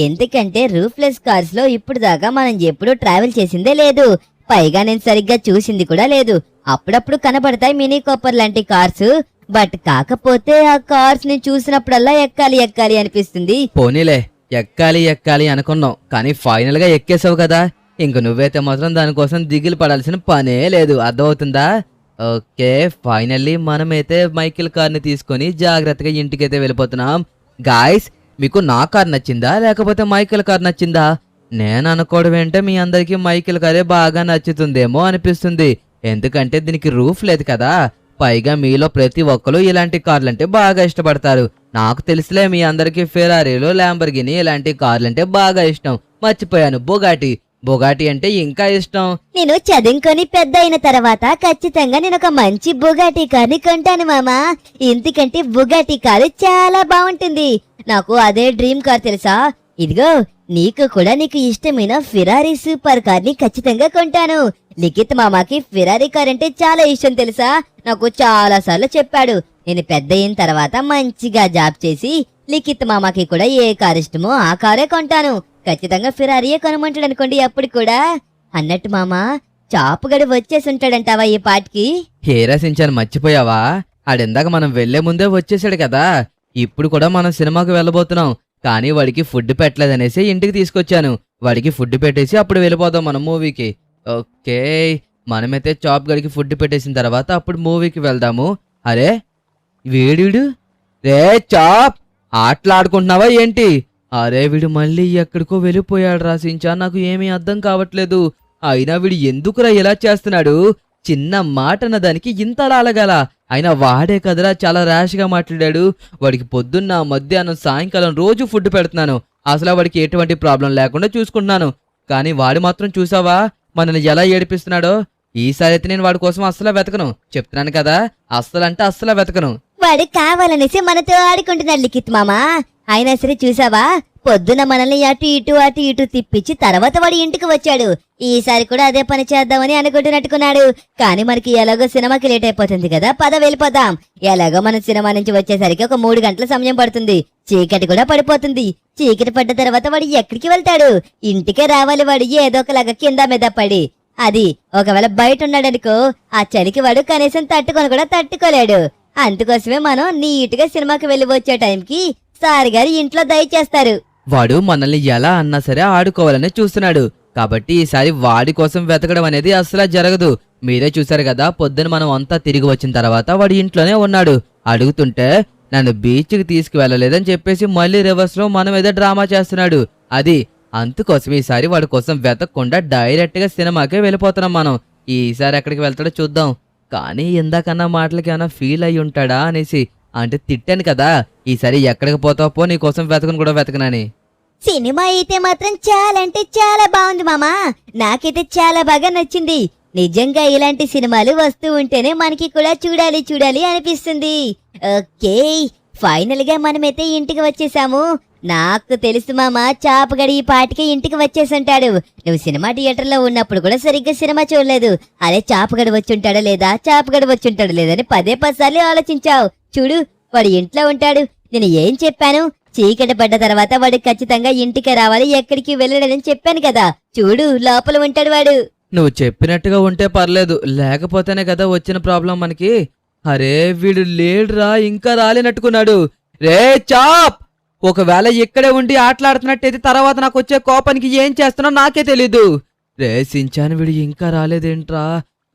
ఎందుకంటే రూఫ్లెస్ కార్స్ లో ఇప్పుడు దాకా మనం ఎప్పుడూ ట్రావెల్ చేసిందే లేదు. పైగా నేను సరిగ్గా చూసింది కూడా లేదు. అప్పుడప్పుడు కనబడతాయి మినీ కాపర్ లాంటి కార్స్, బట్ కాకపోతే ఆ కార్స్ ని చూసినప్పుడల్లా ఎక్కాలి అనిపిస్తుంది. పోనీలే, ఎక్కాలి అనుకున్నావు, కానీ ఫైనల్ గా ఎక్కేసావు కదా. ఇంక నువ్వైతే మాత్రం దానికోసం దిగులు పడాల్సిన పనే లేదు, అర్థమవుతుందా? ఓకే, ఫైనల్లీ మనమైతే మైకేల్ కార్ని తీసుకొని జాగ్రత్తగా ఇంటికైతే వెళ్ళిపోతున్నాం. గాయ్స్, మీకు నా కార్ నచ్చిందా లేకపోతే మైకేల్ కార్ నచ్చిందా? నేను అనుకోవడం ఏంటంటే మీ అందరికీ మైకేల్ కారే బాగా నచ్చుతుందేమో అనిపిస్తుంది. ఎందుకంటే దీనికి రూఫ్ లేదు కదా. పైగా మీలో ప్రతి ఒక్కరు ఇలాంటి కార్లంటే బాగా ఇష్టపడతారు. నాకు తెలుసులే, మీ అందరికీ ఫెరారీలు, ల్యాంబర్గిని ఇలాంటి కార్లంటే బాగా ఇష్టం. మర్చిపోయాను, బొగాటి అంటే ఇంకా ఇష్టం. నేను చదువుకొని పెద్ద అయిన తర్వాత ఖచ్చితంగా నేను ఒక మంచి బుగాటి కార్ని కొంటాను మామా. ఎందుకంటే బుగాటి కారు చాలా బాగుంటుంది. నాకు అదే డ్రీమ్ కార్ తెలుసా. ఇదిగో నీకు కూడా నీకు ఇష్టమైన ఫిరారీ సూపర్ కార్ ని ఖచ్చితంగా కొంటాను. లిఖిత్ మామాకి ఫిరారీ కార్ అంటే చాలా ఇష్టం తెలుసా, నాకు చాలా సార్లు చెప్పాడు. నేను పెద్ద అయిన తర్వాత మంచిగా జాబ్ చేసి లిఖిత్ మామాకి కూడా ఏ కార్ ఇష్టమో ఆ కారే కొంటాను. ఖచ్చితంగా ఫిరారీయే కొనమంటాడు అనుకోండి అప్పుడు కూడా. అన్నట్టు మామా చాపుగడు వచ్చేసి ఉంటాడంటావా ఈ పాటికి? హేరా సించాన్ మర్చిపోయావా? ఆడిందాక మనం వెళ్లే ముందే వచ్చేసాడు కదా. ఇప్పుడు కూడా మనం సినిమాకి వెళ్ళబోతున్నాం, కానీ వాడికి ఫుడ్ పెట్టలేదనేసి ఇంటికి తీసుకొచ్చాను. వాడికి ఫుడ్ పెట్టేసి అప్పుడు వెళ్ళిపోదాం మనం మూవీకి. ఓకే, మనమైతే చాప్ గడికి ఫుడ్ పెట్టేసిన తర్వాత అప్పుడు మూవీకి వెళ్దాము. అరే వీడు రే చాప్, ఆటలాడుకుంటున్నావా ఏంటి? అరే వీడు మళ్ళీ ఎక్కడికో వెళ్ళిపోయాడు రా సించాన్, నాకు ఏమీ అర్థం కావట్లేదు. అయినా వీడు ఎందుకురా ఇలా చేస్తున్నాడు? చిన్న మాట అన్నదానికి ఇంతలా అలగల. అయినా వాడే కదరా చాలా ర్యాష్ గా మాట్లాడాడు. వాడికి పొద్దున్న మధ్యాహ్నం సాయంకాలం రోజు ఫుడ్ పెడుతున్నాను, అసలు వాడికి ఎటువంటి ప్రాబ్లం లేకుండా చూసుకుంటున్నాను. కానీ వాడు మాత్రం చూసావా మనల్ని ఎలా ఏడిపిస్తున్నాడో? ఈసారి అయితే నేను వాడి కోసం అస్సలు వెతకను, చెప్తున్నాను కదా, అస్సలంటే అస్సలు వెతకను. వాడు కావాలనేసి మనతో ఆడుకుంటున్నాడు లిఖిత్ మామా. అయినా సరే చూసావా, పొద్దున మనల్ని అటు ఇటు తిప్పించి తర్వాత వాడు ఇంటికి వచ్చాడు. ఈసారి కూడా అదే పని చేద్దామని అనుకుంటున్నట్టుకున్నాడు. కానీ మనకి ఎలాగో సినిమాకి లేట్ అయిపోతుంది కదా, పద వెళ్ళిపోదాం. ఎలాగో మన సినిమా నుంచి వచ్చేసరికి ఒక 3 గంటల సమయం పడుతుంది, చీకటి కూడా పడిపోతుంది. చీకటి పడ్డ తర్వాత వాడు ఎక్కడికి వెళ్తాడు? ఇంటికే రావాలి వాడు, ఏదో ఒకలాగా కింద మీద పడి. అది ఒకవేళ బయట ఉన్నాడనుకో, ఆ చలికి వాడు కనీసం తట్టుకొని కూడా తట్టుకోలేడు. అందుకోసమే మనం నీట్గా సినిమాకి వెళ్ళి వచ్చే టైంకి సార్ గారు ఇంట్లో దయచేస్తారు. వాడు మనల్ని ఎలా అన్నా సరే ఆడుకోవాలని చూస్తున్నాడు, కాబట్టి ఈసారి వాడి కోసం వెతకడం అనేది అసలు జరగదు. మీరే చూసారు కదా, పొద్దున మనం అంతా తిరిగి వచ్చిన తర్వాత వాడు ఇంట్లోనే ఉన్నాడు. అడుగుతుంటే నన్ను బీచ్కి తీసుకువెళ్ళలేదని చెప్పేసి మళ్ళీ రివర్స్ లో మనం ఏదో డ్రామా చేస్తున్నాడు. అది అందుకోసం ఈసారి వాడి కోసం వెతకకుండా డైరెక్ట్ గా సినిమాకే వెళ్ళిపోతున్నాం మనం. ఈసారి ఎక్కడికి వెళ్తాడో చూద్దాం. కానీ ఇందాకన్నా మాటలకి ఏమైనా ఫీల్ అయి ఉంటాడా అనేసి, అంటే తిట్టాను కదా, ఈసారి ఎక్కడికి పోతావు పో, నీ కోసం వెతకను కూడా వెతకనని. సినిమా అయితే మాత్రం చాలా అంటే చాలా బాగుంది మామా, నాకైతే చాలా బాగా నచ్చింది. నిజంగా ఇలాంటి సినిమాలు వస్తూ ఉంటేనే మనకి కూడా చూడాలి అనిపిస్తుంది. ఓకే, ఫైనల్ గా మనమైతే ఇంటికి వచ్చేసాము. నాకు తెలుసు మామా, చాపగడి ఈ పాటికి ఇంటికి వచ్చేసుంటాడు. నువ్వు సినిమా థియేటర్ లో ఉన్నప్పుడు కూడా సరిగ్గా సినిమా చూడలేదు. అదే చాపగడి వచ్చుంటాడో లేదని 10 సార్లు ఆలోచించావు. చూడు, వాడు ఇంట్లో ఉంటాడు. నేను ఏం చెప్పాను? చీకటి పడ్డ తర్వాత వాడు ఖచ్చితంగా ఇంటికి రావాలి, ఎక్కడికి వెళ్ళడని చెప్పాను కదా. చూడు, లోపల ఉంటాడు వాడు. నువ్వు చెప్పినట్టుగా ఉంటే పర్లేదు, లేకపోతేనే కదా వచ్చిన ప్రాబ్లం మనకి. అరే వీడు లేడురా, ఇంకా రాలేనట్టుకున్నాడు. రే చాప్, ఒకవేళ ఇక్కడే ఉండి ఆటలాడుతున్నట్టయితే తర్వాత నాకు వచ్చే కోపానికి ఏం చేస్తున్నావు నాకే తెలీదు. రే సించాన్, వీడు ఇంకా రాలేదేంట్రా?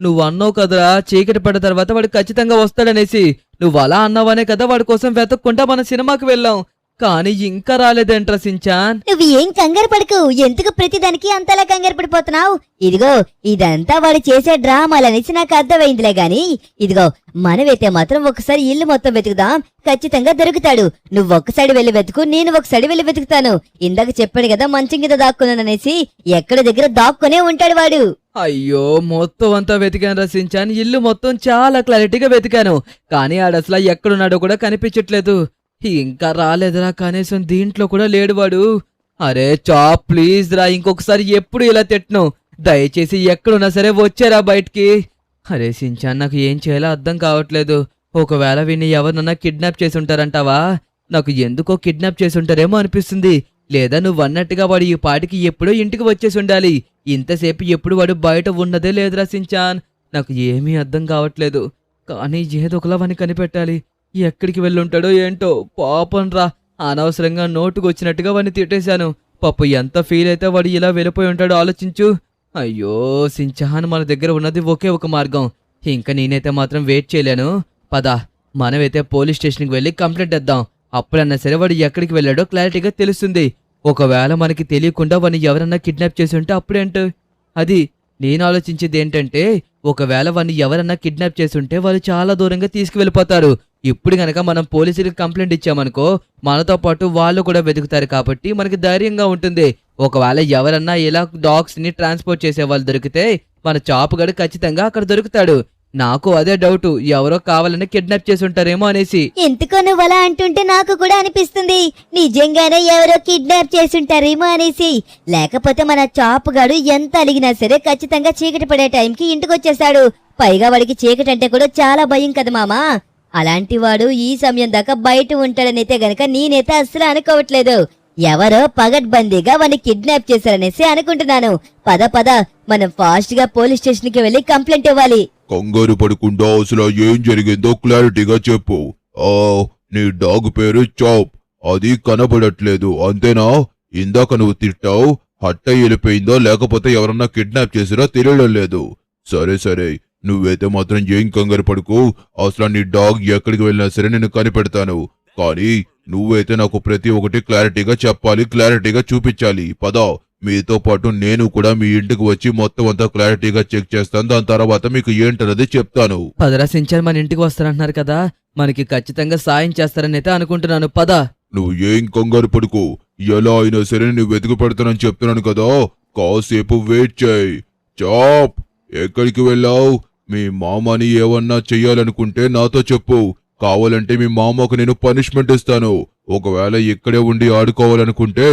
నువ్వు అన్నావు కదరా చీకటి పడ్డ తర్వాత వాడు ఖచ్చితంగా వస్తాడనేసి. నువ్వు అలా అన్నావనే కదా వాడి కోసం వెతక్కుంటా మన సినిమాకి వెళ్ళాం. కానీ ఇంకా రాలేదేంట్రా సించాన్? నువ్వు ఏం కంగారు పడకు, ఎందుకు ప్రతిదానికి అంతలా కంగారు పడిపోతున్నావు? ఇదిగో, ఇదంతా వాడు చేసే డ్రామాలనేసి నాకు అర్థమైందిలే గాని, ఇదిగో మనమైతే మాత్రం ఒకసారి ఇల్లు మొత్తం వెతుకుదాం, ఖచ్చితంగా దొరుకుతాడు. నువ్వు ఒక్కసారి వెళ్ళి వెతుకు, నేను ఒకసారి వెళ్ళి వెతుకుతాను. ఇందాక చెప్పాడు కదా మంచం కింద దాక్కున్నాననేసి, ఎక్కడ దగ్గర దాక్కునే ఉంటాడు వాడు. అయ్యో, మొత్తం అంతా వెతికాను రసించాను, ఇల్లు మొత్తం చాలా క్లారిటీగా వెతికాను. కానీ ఆడసలా ఎక్కడున్నాడో కూడా కనిపించట్లేదు. ఇంకా రాలేదురా, కనీసం దీంట్లో కూడా లేడు వాడు. అరే చాప్ ప్లీజ్ రా, ఇంకొకసారి ఎప్పుడు ఇలా తిట్టను, దయచేసి ఎక్కడున్నా సరే వచ్చారా బయటికి. అరే సించాన్, నాకు ఏం చేయాలో అర్థం కావట్లేదు. ఒకవేళ వీడిని ఎవరినన్నా కిడ్నాప్ చేసి ఉంటారంటావా? నాకు ఎందుకో కిడ్నాప్ చేసి ఉంటారేమో అనిపిస్తుంది. లేదా నువ్వు అన్నట్టుగా వాడు ఈ పాటికి ఎప్పుడో ఇంటికి వచ్చేసి ఉండాలి. ఇంతసేపు ఎప్పుడు వాడు బయట ఉన్నదే లేదురా సించాన్, నాకు ఏమీ అర్థం కావట్లేదు. కానీ ఏదో ఒకలా వాడిని కనిపెట్టాలి. ఎక్కడికి వెళ్ళుంటాడో ఏంటో, పాపం రా, అనవసరంగా నోటుకు వచ్చినట్టుగా వాడిని తిట్టేశాను. పాప ఎంత ఫీల్ అయితే వాడు ఇలా వెళ్ళిపోయి ఉంటాడో ఆలోచించు. అయ్యో సించాన్, మన దగ్గర ఉన్నది ఒకే ఒక మార్గం. ఇంకా నేనైతే మాత్రం వెయిట్ చేయలేను. పద, మనమైతే పోలీస్ స్టేషన్కి వెళ్ళి కంప్లైంట్ ఇద్దాం. అప్పుడన్నా సరే వాడు ఎక్కడికి వెళ్ళాడో క్లారిటీగా తెలుస్తుంది. ఒకవేళ మనకి తెలియకుండా వాడిని ఎవరన్నా కిడ్నాప్ చేసి ఉంటే అప్పుడేంటో. అది నేను ఆలోచించేది ఏంటంటే, ఒకవేళ వాడిని ఎవరన్నా కిడ్నాప్ చేసి ఉంటే వాళ్ళు చాలా దూరంగా తీసుకువెళ్ళిపోతారు. ఇప్పుడు గనక మనం పోలీసులకు కంప్లైంట్ ఇచ్చామనుకో, మనతో పాటు వాళ్ళు కూడా వెతుకుతారు, కాబట్టి మనకి ధైర్యంగా ఉంటుంది. ఒకవేళ ఎవరన్నా ఇలా డాగ్స్ ని ట్రాన్స్పోర్ట్ చేసే వాళ్ళు దొరికితే మన చాపుగాడు ఖచ్చితంగా అక్కడ దొరుకుతాడు. నాకు అదే డౌట్, ఎవరో కావాలని కిడ్నాప్ చేసి ఉంటారేమో అనేసి. ఎందుకో నువ్వు అలా అంటుంటే నాకు కూడా అనిపిస్తుంది నిజంగానే ఎవరో కిడ్నాప్ చేసుంటారేమో అనేసి. లేకపోతే మన చాపుగాడు ఎంత అలిగినా సరే ఖచ్చితంగా చీకటి పడే టైంకి ఇంటికి వచ్చేసాడు. పైగా వాడికి చీకటి అంటే కూడా చాలా భయం కదా మామా. అలాంటి వాడు ఈ సమయం దాకా బయట ఉంటాడనైతే గనక నేనైతే అస్సలు అనుకోవట్లేదు. ఎవరో పగడ్బందీగా వాడిని కిడ్నాప్ చేశారనేసి అనుకుంటున్నాను. పద పద, మనం ఫాస్ట్ గా పోలీస్ స్టేషన్ కి వెళ్లి కంప్లైంట్ ఇవ్వాలి. కంగారు పడకుండా అసలు ఏం జరిగిందో క్లారిటీగా చెప్పు. నీ డాగ్ పేరు చాప్, అది కనబడట్లేదు అంతేనా? ఇందాక నువ్వు తిట్టావు, హట్ట వెళ్ళిపోయిందో లేకపోతే ఎవరన్నా కిడ్నాప్ చేసిరా తెలియడం లేదు. సరే సరే, నువ్వైతే మాత్రం ఏం కంగారు పడుకు. అసలు నీ డాగ్ ఎక్కడికి వెళ్ళినా సరే నేను కనిపెడతాను. కానీ నువ్వైతే నాకు ప్రతి ఒక్కటి క్లారిటీగా చెప్పాలి, క్లారిటీగా చూపించాలి. పద, మీతో పాటు నేను కూడా మీ ఇంటికి వచ్చి మొత్తం అంతా క్లారిటీగా చెక్ చేస్తాను. దాని తర్వాత మీకు ఏంటన్నది చెప్తాను. పదరా సించాన్, మన ఇంటికి వస్తారంటున్నారు కదా, మనకి ఖచ్చితంగా సాయం చేస్తారని అయితే అనుకుంటున్నాను. పద. నువ్వు ఏం కంగారు పడుకు, ఎలా అయినా సరే నువ్వు వెతికి పెడతానని చెప్తున్నాను కదా, కాసేపు వెయిట్ చేయి. చాప్, ఎక్కడికి వెళ్ళావు? మీ మామని ఏమన్నా చెయ్యాలనుకుంటే నాతో చెప్పు. కావాలంటే మీ మామకు నేను పనిష్మెంట్ ఇస్తాను. ఒకవేళ ఇక్కడే ఉండి ఆడుకోవాలనుకుంటే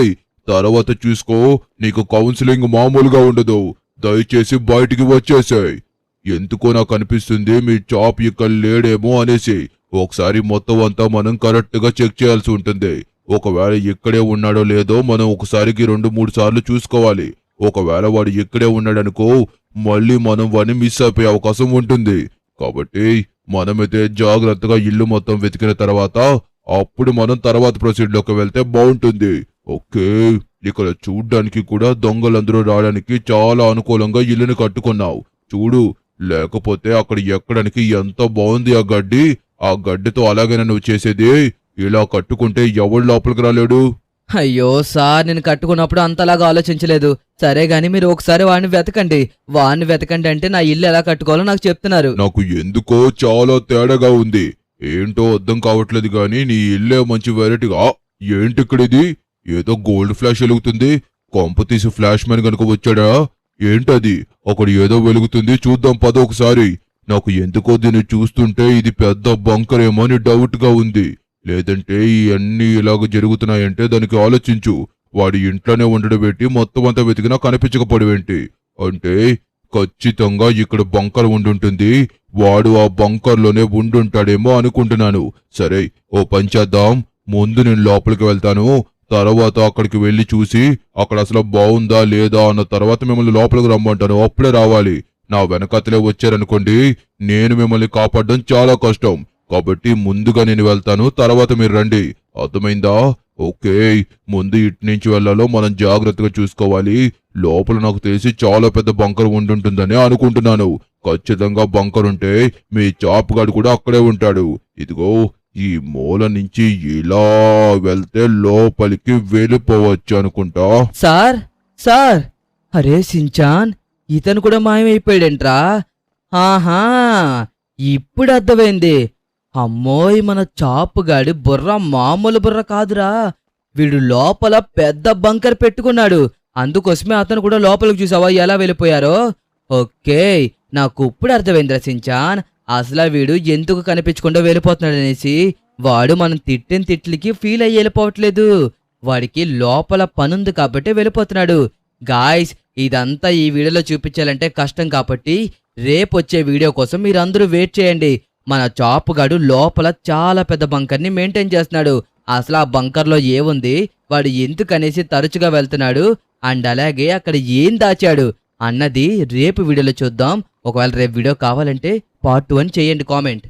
తర్వాత చూసుకో, నీకు కౌన్సిలింగ్ మామూలుగా ఉండదు. దయచేసి బయటికి వచ్చేసాయి. ఎందుకో నాకు అనిపిస్తుంది మీ చాప్ ఇక్కడ లేడేమో అనేసి. ఒకసారి మొత్తం అంతా మనం కరెక్ట్ గా చెక్ చేయాల్సి ఉంటుంది. ఒకవేళ ఇక్కడే ఉన్నాడో లేదో మనం ఒకసారికి 2-3 సార్లు చూసుకోవాలి. ఒకవేళ వాడు ఇక్కడే ఉన్నాడనుకో, మళ్ళీ మనం వాడిని మిస్ అయిపోయే అవకాశం ఉంటుంది. కాబట్టి మనమైతే జాగ్రత్తగా ఇల్లు మొత్తం వెతికిన తర్వాత అప్పుడు మనం తర్వాత ప్రొసీడ్ లోకి వెళ్తే బాగుంటుంది. ఓకే, ఇక్కడ చూడ్డానికి కూడా దొంగలందరూ రావడానికి చాలా అనుకూలంగా ఇల్లుని కట్టుకున్నావు చూడు. లేకపోతే అక్కడ ఎక్కడానికి ఎంత బాగుంది ఆ గడ్డి. ఆ గడ్డితో అలాగైనా నువ్వు చేసేది. ఇలా కట్టుకుంటే ఎవడు లోపలికి రాలేడు. అయ్యో సార్, నేను కట్టుకున్నప్పుడు అంతలాగా ఆలోచించలేదు. సరే గాని మీరు ఒకసారి వాడిని వెతకండి అంటే నా ఇల్లు ఎలా కట్టుకోవాలో నాకు చెప్తున్నారు. నాకు ఎందుకో చాలా తేడాగా ఉంది. ఏంటో అర్థం కావట్లేదు గాని నీ ఇల్లే మంచి వెరైటీగా. ఏంటిక్కడిది? ఏదో గోల్డ్ ఫ్లాష్ వెలుగుతుంది. కొంప తీసి ఫ్లాష్ మ్యాన్ గనుక వచ్చాడా ఏంటది? అక్కడ ఏదో వెలుగుతుంది, చూద్దాం పద ఒకసారి. నాకు ఎందుకో దీన్ని చూస్తుంటే ఇది పెద్ద బంకర్ ఏమో అని డౌట్ గా ఉంది. లేదంటే ఇవన్నీ ఇలాగ జరుగుతున్నాయంటే దానికి ఆలోచించు. వాడి ఇంట్లోనే ఉండడం పెట్టి మొత్తం అంతా వెతికినా కనిపించకపోవడమేంటి? అంటే ఖచ్చితంగా ఇక్కడ బంకర్ ఉండుంటుంది. వాడు ఆ బంకర్లోనే ఉండుంటాడేమో అనుకుంటున్నాను. సరే, ఓ పని చేద్దాం. ముందు నేను లోపలికి వెళ్తాను, తర్వాత అక్కడికి వెళ్లి చూసి అక్కడ అసలు బాగుందా లేదా అన్న తర్వాత మిమ్మల్ని లోపలికి రమ్మంటాను. అప్పుడే రావాలి. నా వెనకతలే వచ్చారనుకోండి, నేను మిమ్మల్ని కాపాడడం చాలా కష్టం. కాబట్టి ముందుగా నేను వెళ్తాను, తర్వాత మీరు రండి. అర్థమైందా? ఓకే, ముందు ఇటు నుంచి వెళ్లాలో మనం జాగ్రత్తగా చూసుకోవాలి. లోపల నాకు తెలిసి చాలా పెద్ద బంకర్ ఉండుంటుందని అనుకుంటున్నాను. ఖచ్చితంగా బంకర్ ఉంటే మీ చాపుగాడు కూడా అక్కడే ఉంటాడు. ఇదిగో ఈ మూల నుంచి ఇలా వెళ్తే లోపలికి వెళ్ళిపోవచ్చు అనుకుంటా. సార్ సార్, అరే సించాన్, ఇతను కూడా మాయమైపోయాడేంట్రా? ఆహా, ఇప్పుడు అర్థమైంది. అమ్మోయ్, మన చాపుగాడి బుర్ర మామూలు బుర్ర కాదురా. వీడు లోపల పెద్ద బంకర్ పెట్టుకున్నాడు. అందుకోసమే అతను కూడా లోపలికి చూసావా ఎలా వెళ్ళిపోయారో. ఓకే, నాకు ఇప్పుడు అర్థమైందిరా సించాన్. అసలు వీడు ఎందుకు కనిపించకుండా వెళ్ళిపోతున్నాడనేసి. వాడు మనం తిట్టిన తిట్లకి ఫీల్ అయ్యి వెళ్ళిపోవట్లేదు. వాడికి లోపల పనుంది కాబట్టి వెళ్ళిపోతున్నాడు. గాయ్స్, ఇదంతా ఈ వీడియోలో చూపించాలంటే కష్టం కాబట్టి రేపొచ్చే వీడియో కోసం మీరందరూ వెయిట్ చేయండి. మన చాపుగాడు లోపల చాలా పెద్ద బంకర్ని మెయింటైన్ చేస్తున్నాడు. అసలు ఆ బంకర్లో ఏముంది, వాడు ఎందుకనేసి తరచుగా వెళ్తున్నాడు, అండ్ అలాగే అక్కడ ఏం దాచాడు అన్నది రేపు వీడియోలో చూద్దాం. ఒకవేళ రేపు వీడియో కావాలంటే పార్ట్ 1 చేయండి కామెంట్.